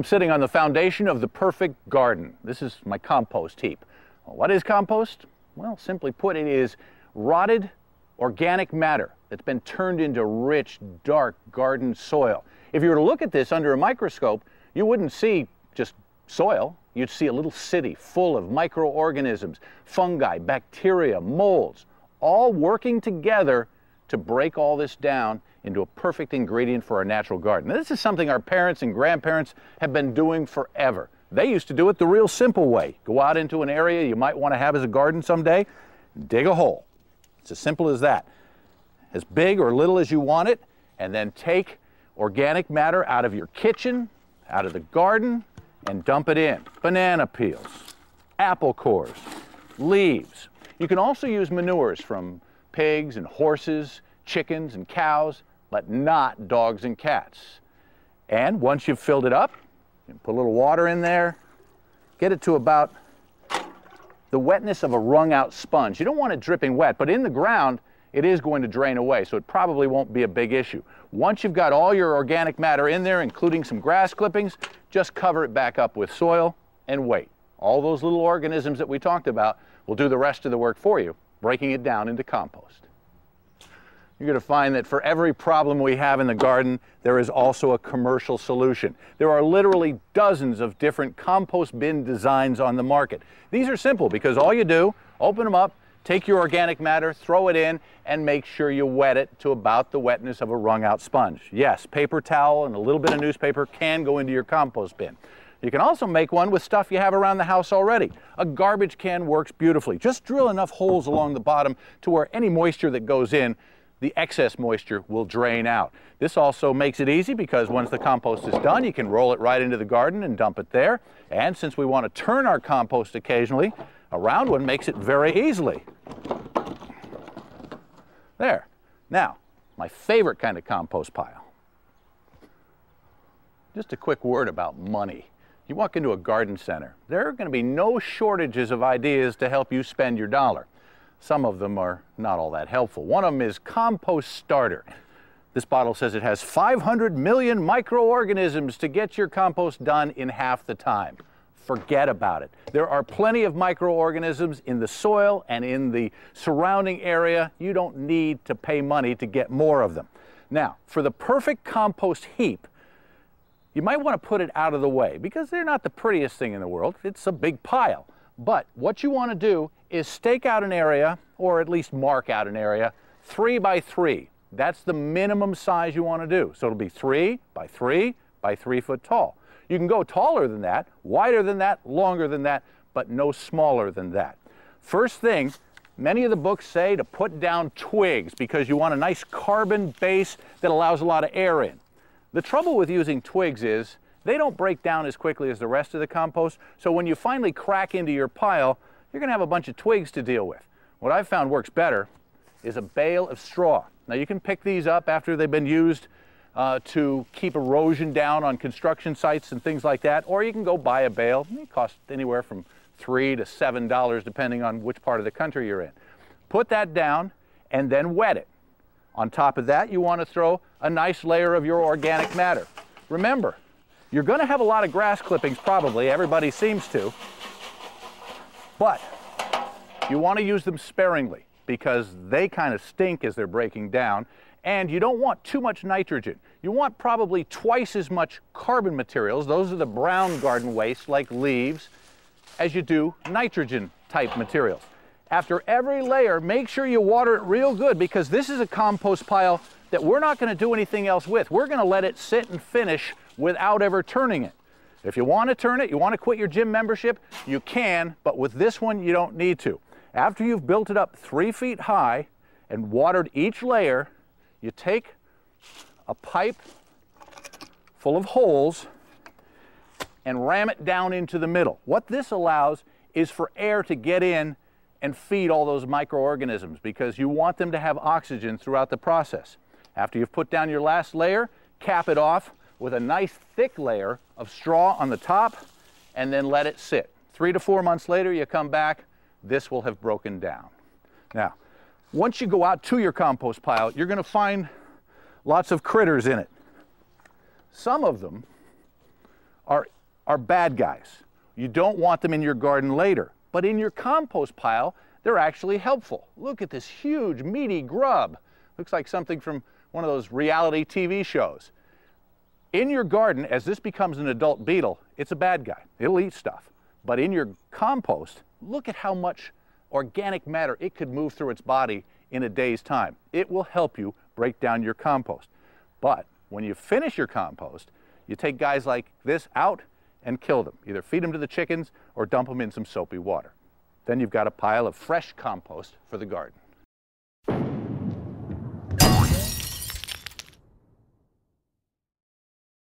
I'm sitting on the foundation of the perfect garden. This is my compost heap. Well, what is compost? Well, simply put, it is rotted organic matter that's been turned into rich, dark garden soil. If you were to look at this under a microscope, you wouldn't see just soil. You'd see a little city full of microorganisms, fungi, bacteria, molds, all working together to break all this down into a perfect ingredient for our natural garden. Now, this is something our parents and grandparents have been doing forever. They used to do it the real simple way. Go out into an area you might want to have as a garden someday, dig a hole. It's as simple as that. As big or little as you want it, and then take organic matter out of your kitchen, out of the garden, and dump it in. Banana peels, apple cores, leaves. You can also use manures from pigs and horses, chickens and cows, but not dogs and cats. And once you've filled it up, you put a little water in there, get it to about the wetness of a wrung out sponge. You don't want it dripping wet, but in the ground, it is going to drain away, so it probably won't be a big issue. Once you've got all your organic matter in there, including some grass clippings, just cover it back up with soil and wait. All those little organisms that we talked about will do the rest of the work for you, breaking it down into compost. You're going to find that for every problem we have in the garden, there is also a commercial solution. There are literally dozens of different compost bin designs on the market. These are simple because all you do, open them up, take your organic matter, throw it in, and make sure you wet it to about the wetness of a wrung out sponge. Yes, paper towel and a little bit of newspaper can go into your compost bin. You can also make one with stuff you have around the house already. A garbage can works beautifully. Just drill enough holes along the bottom to where any moisture that goes in, the excess moisture will drain out. This also makes it easy because once the compost is done, you can roll it right into the garden and dump it there. And since we want to turn our compost occasionally, a round one makes it very easily. There. Now, my favorite kind of compost pile. Just a quick word about money. You walk into a garden center, there are going to be no shortages of ideas to help you spend your dollar. Some of them are not all that helpful. One of them is Compost Starter. This bottle says it has 500 million microorganisms to get your compost done in half the time. Forget about it. There are plenty of microorganisms in the soil and in the surrounding area. You don't need to pay money to get more of them. Now, for the perfect compost heap, you might want to put it out of the way because they're not the prettiest thing in the world. It's a big pile. But what you want to do is stake out an area, or at least mark out an area, 3 by 3. That's the minimum size you want to do. So it'll be 3 by 3 by 3 foot tall. You can go taller than that, wider than that, longer than that, but no smaller than that. First thing, many of the books say to put down twigs because you want a nice carbon base that allows a lot of air in. The trouble with using twigs is they don't break down as quickly as the rest of the compost, so when you finally crack into your pile, you're going to have a bunch of twigs to deal with. What I've found works better is a bale of straw. Now you can pick these up after they've been used to keep erosion down on construction sites and things like that, or you can go buy a bale. It costs anywhere from $3 to $7 depending on which part of the country you're in. Put that down and then wet it. On top of that, you want to throw a nice layer of your organic matter. Remember, you're going to have a lot of grass clippings probably, everybody seems to, but you want to use them sparingly because they kind of stink as they're breaking down, and you don't want too much nitrogen. You want probably twice as much carbon materials, those are the brown garden waste like leaves, as you do nitrogen type materials. After every layer, make sure you water it real good because this is a compost pile that we're not going to do anything else with. We're going to let it sit and finish without ever turning it. If you want to turn it, you want to quit your gym membership, you can, but with this one, you don't need to. After you've built it up 3 feet high and watered each layer, you take a pipe full of holes and ram it down into the middle. What this allows is for air to get in and feed all those microorganisms because you want them to have oxygen throughout the process. After you've put down your last layer, cap it off with a nice thick layer of straw on the top and then let it sit. 3 to 4 months later, you come back, this will have broken down. Now, once you go out to your compost pile, you're going to find lots of critters in it. Some of them are bad guys. You don't want them in your garden later, but in your compost pile, they're actually helpful. Look at this huge, meaty grub. Looks like something from one of those reality TV shows. In your garden, as this becomes an adult beetle, it's a bad guy. It'll eat stuff. But in your compost, look at how much organic matter it could move through its body in a day's time. It will help you break down your compost. But when you finish your compost, you take guys like this out and kill them. Either feed them to the chickens or dump them in some soapy water. Then you've got a pile of fresh compost for the garden.